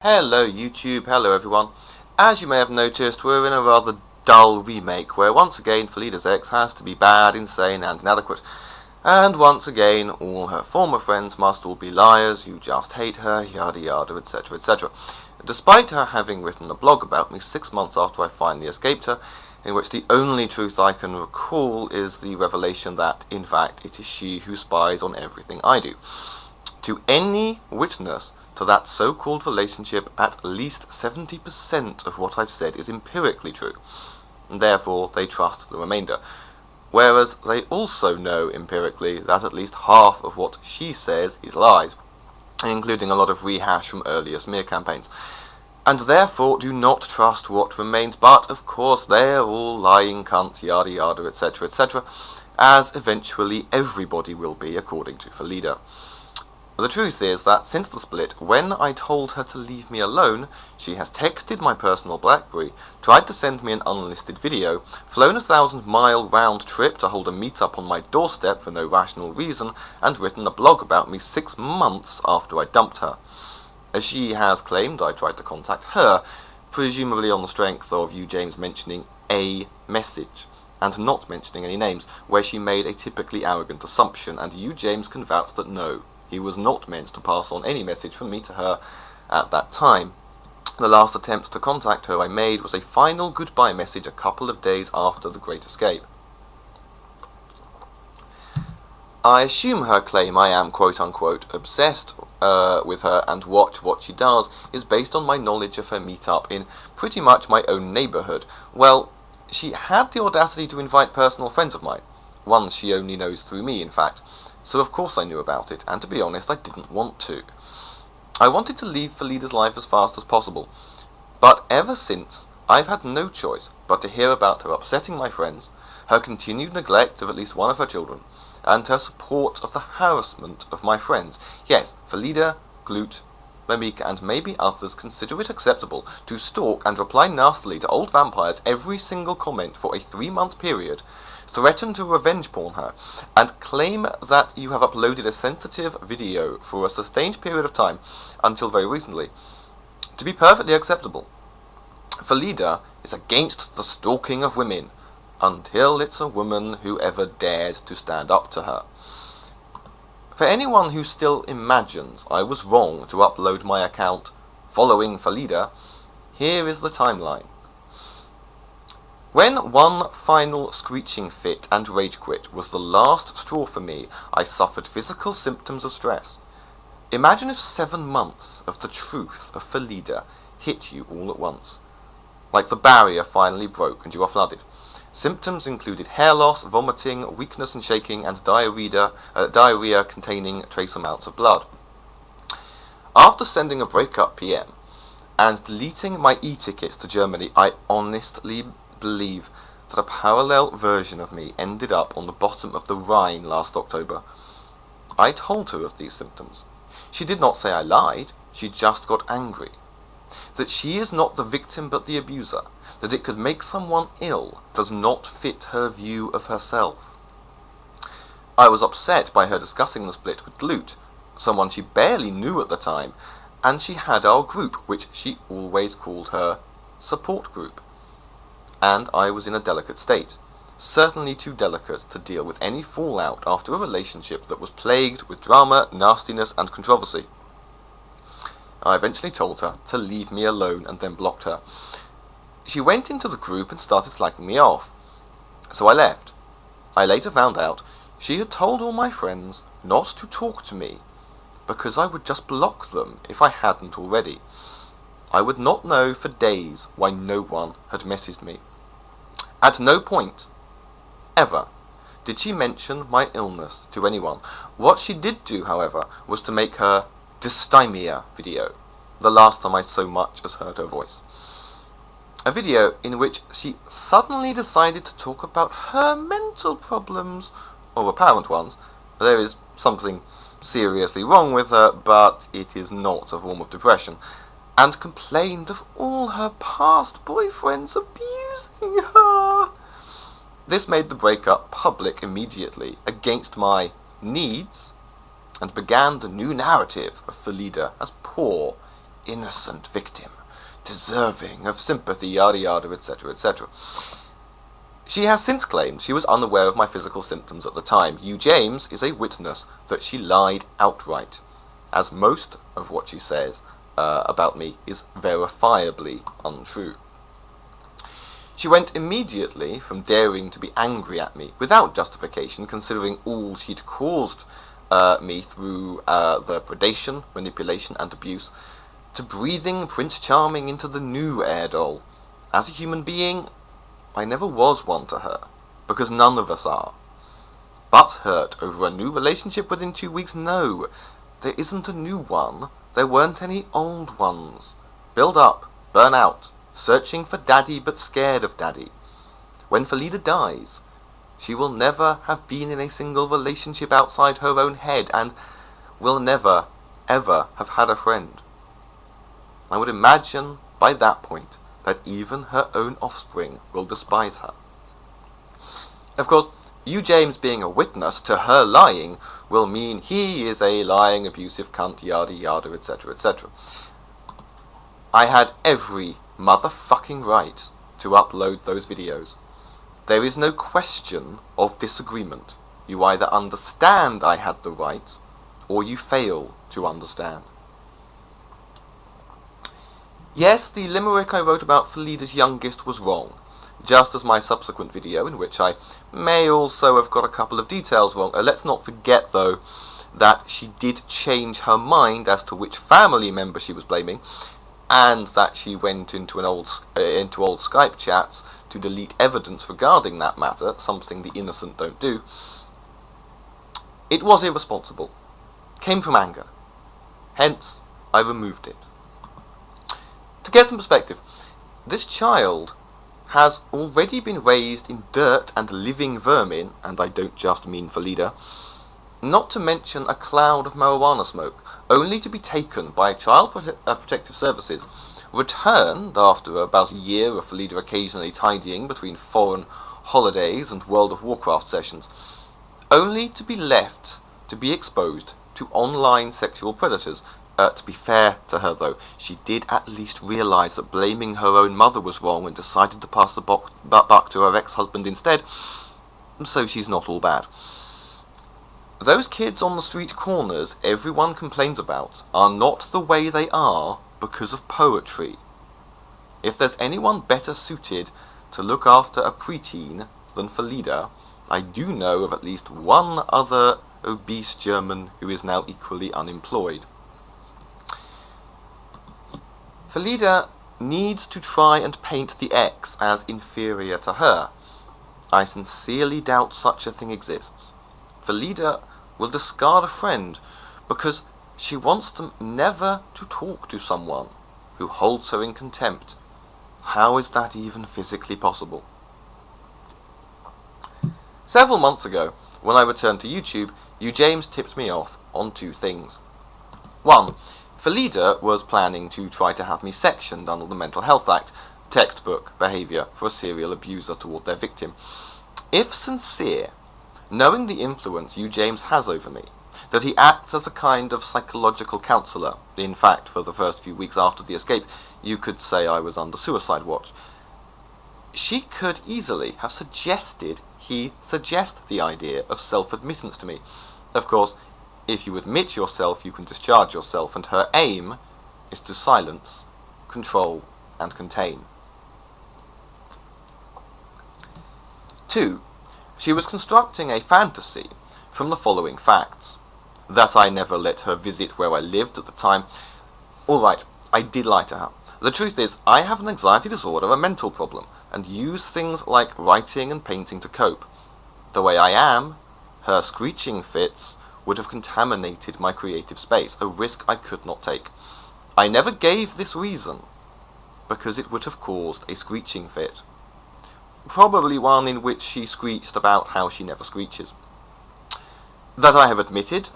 Hello YouTube, hello everyone. As you may have noticed, we're in a rather dull remake where once again Felida's ex has to be bad, insane and inadequate. And once again all her former friends must all be liars, you just hate her, yada yada, etc, etc. Despite her having written a blog about me 6 months after I finally escaped her, in which the only truth I can recall is the revelation that, in fact, it is she who spies on everything I do. To any witness to that so-called relationship, at least 70% of what I've said is empirically true, and therefore they trust the remainder, whereas they also know empirically that at least half of what she says is lies, including a lot of rehash from earlier smear campaigns, and therefore do not trust what remains, but of course they're all lying cunts, yada yada, etc, etc, as eventually everybody will be according to Felida. The truth is that since the split, when I told her to leave me alone, she has texted my personal BlackBerry, tried to send me an unlisted video, flown a 1,000-mile round trip to hold a meet-up on my doorstep for no rational reason, and written a blog about me 6 months after I dumped her. As she has claimed, I tried to contact her, presumably on the strength of you James mentioning a message, and not mentioning any names, where she made a typically arrogant assumption, and you James can vouch that no, he was not meant to pass on any message from me to her at that time. The last attempt to contact her I made was a final goodbye message a couple of days after the Great Escape. I assume her claim I am quote-unquote obsessed with her and watch what she does is based on my knowledge of her meet-up in pretty much my own neighbourhood. Well, she had the audacity to invite personal friends of mine, ones she only knows through me in fact. So of course I knew about it, and to be honest, I didn't want to. I wanted to leave Felida's life as fast as possible, but ever since, I've had no choice but to hear about her upsetting my friends, her continued neglect of at least one of her children, and her support of the harassment of my friends. Yes, Felida, Glut, Mamika, and maybe others consider it acceptable to stalk and reply nastily to old vampires every single comment for a 3-month period, threaten to revenge porn her, and claim that you have uploaded a sensitive video for a sustained period of time, until very recently, to be perfectly acceptable. Felida is against the stalking of women, until it's a woman who ever dared to stand up to her. For anyone who still imagines I was wrong to upload my account following Felida, here is the timeline. When one final screeching fit and rage quit was the last straw for me, I suffered physical symptoms of stress. Imagine if 7 months of the truth of Felida hit you all at once. Like the barrier finally broke and you are flooded. Symptoms included hair loss, vomiting, weakness and shaking, and diarrhea containing trace amounts of blood. After sending a breakup PM and deleting my e-tickets to Germany, I honestly believe that a parallel version of me ended up on the bottom of the Rhine last October. I told her of these symptoms. She did not say I lied, she just got angry. That she is not the victim but the abuser, that it could make someone ill does not fit her view of herself. I was upset by her discussing the split with Glut, someone she barely knew at the time, and she had our group, which she always called her support group. And I was in a delicate state, certainly too delicate to deal with any fallout after a relationship that was plagued with drama, nastiness, and controversy. I eventually told her to leave me alone and then blocked her. She went into the group and started slagging me off, so I left. I later found out she had told all my friends not to talk to me because I would just block them if I hadn't already. I would not know for days why no one had messaged me. At no point, ever, did she mention my illness to anyone. What she did do, however, was to make her dysthymia video, the last time I so much as heard her voice. A video in which she suddenly decided to talk about her mental problems, or apparent ones. There is something seriously wrong with her, but it is not a form of depression, and complained of all her past boyfriends abusing her. This made the breakup public immediately, against my needs, and began the new narrative of Felida as poor, innocent victim, deserving of sympathy, yada yada, etc., etc. She has since claimed she was unaware of my physical symptoms at the time. Hugh James is a witness that she lied outright, as most of what she says about me is verifiably untrue. She went immediately from daring to be angry at me, without justification, considering all she'd caused me through the predation, manipulation, and abuse, to breathing Prince Charming into the new air doll. As a human being, I never was one to her, because none of us are. But hurt over a new relationship within 2 weeks? No, there isn't a new one. There weren't any old ones. Build up, burn out, searching for daddy but scared of daddy. When Felida dies, she will never have been in a single relationship outside her own head, and will never, ever have had a friend. I would imagine, by that point, that even her own offspring will despise her. Of course, Hugh James being a witness to her lying will mean he is a lying, abusive cunt, yada yada, etc., etc. I had every motherfucking right to upload those videos. There is no question of disagreement. You either understand I had the right, or you fail to understand. Yes, the limerick I wrote about Felida's youngest was wrong, just as my subsequent video, in which I may also have got a couple of details wrong. Let's not forget, though, that she did change her mind as to which family member she was blaming, and that she went into old Skype chats to delete evidence regarding that matter, something the innocent don't do. It was irresponsible. Came from anger. Hence, I removed it. To get some perspective, this child has already been raised in dirt and living vermin, and I don't just mean Felida, not to mention a cloud of marijuana smoke, only to be taken by Child Protective Services, returned after about a year of Felida occasionally tidying between foreign holidays and World of Warcraft sessions, only to be left to be exposed to online sexual predators. To be fair to her, though, she did at least realise that blaming her own mother was wrong and decided to pass the buck to her ex-husband instead, so she's not all bad. Those kids on the street corners everyone complains about are not the way they are because of poetry. If there's anyone better suited to look after a preteen than Felida, I do know of at least one other obese German who is now equally unemployed. Felida needs to try and paint the ex as inferior to her. I sincerely doubt such a thing exists. Felida will discard a friend because she wants them never to talk to someone who holds her in contempt. How is that even physically possible? Several months ago, when I returned to YouTube, Hugh James tipped me off on two things. One, Felida was planning to try to have me sectioned under the Mental Health Act, textbook behaviour for a serial abuser toward their victim. If sincere, knowing the influence Hugh James has over me, that he acts as a kind of psychological counsellor, in fact, for the first few weeks after the escape, you could say I was under suicide watch, she could easily have suggested he suggest the idea of self-admittance to me. Of course, if you admit yourself, you can discharge yourself, and her aim is to silence, control, and contain. 2. She was constructing a fantasy from the following facts. That I never let her visit where I lived at the time. Alright, I did lie to her. The truth is, I have an anxiety disorder, a mental problem, and use things like writing and painting to cope. The way I am, her screeching fits would have contaminated my creative space, a risk I could not take. I never gave this reason, because it would have caused a screeching fit. Probably one in which she screeched about how she never screeches. That I have admitted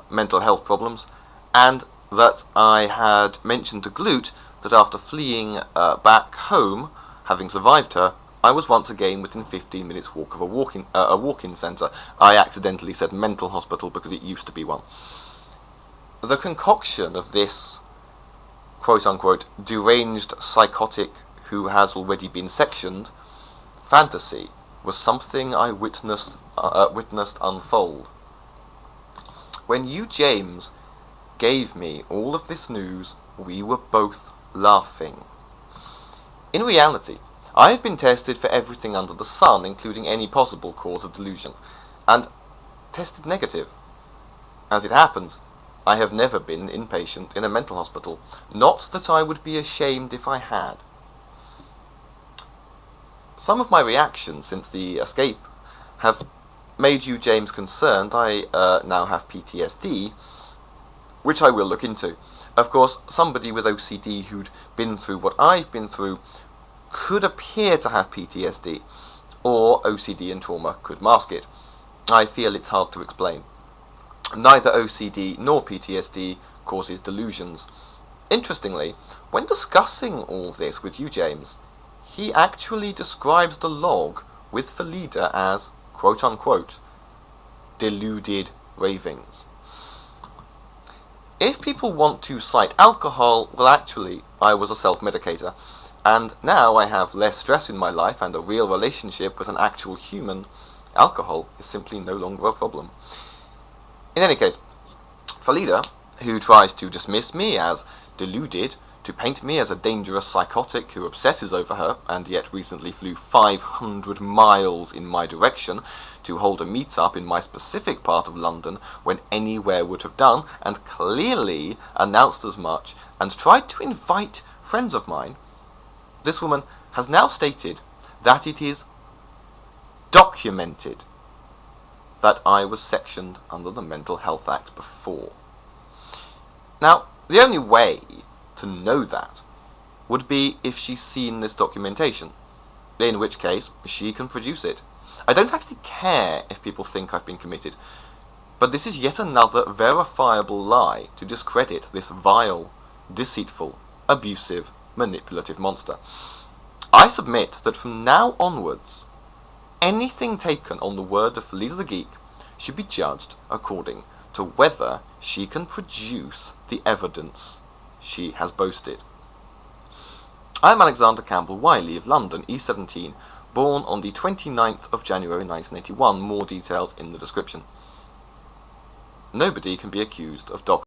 mental health problems, and that I had mentioned to Glute that after fleeing back home, having survived her, I was once again within 15 minutes walk of a walk-in centre. I accidentally said mental hospital because it used to be one. The concoction of this quote-unquote deranged psychotic who has already been sectioned fantasy was something I witnessed unfold. When you, James, gave me all of this news, we were both laughing. In reality, I have been tested for everything under the sun, including any possible cause of delusion, and tested negative. As it happens, I have never been inpatient in a mental hospital, not that I would be ashamed if I had. Some of my reactions since the escape have made you, James, concerned I now have PTSD, which I will look into. Of course, somebody with OCD who'd been through what I've been through could appear to have PTSD, or OCD and trauma could mask it. I feel it's hard to explain. Neither OCD nor PTSD causes delusions. Interestingly, when discussing all this with you, James, he actually describes the log with Felida as, quote-unquote, deluded ravings. If people want to cite alcohol, well, actually, I was a self-medicator, and now I have less stress in my life and a real relationship with an actual human. Alcohol is simply no longer a problem. In any case, Felida, who tries to dismiss me as deluded, to paint me as a dangerous psychotic who obsesses over her, and yet recently flew 500 miles in my direction to hold a meet-up in my specific part of London when anywhere would have done, and clearly announced as much, and tried to invite friends of mine, this woman has now stated that it is documented that I was sectioned under the Mental Health Act before. Now, the only way to know that would be if she's seen this documentation, in which case she can produce it. I don't actually care if people think I've been committed, but this is yet another verifiable lie to discredit this vile, deceitful, abusive, manipulative monster. I submit that from now onwards, anything taken on the word of Felida the Geek should be judged according to whether she can produce the evidence she has boasted. I am Alexander Campbell Wiley of London, E17, born on the 29th of January 1981. More details in the description. Nobody can be accused of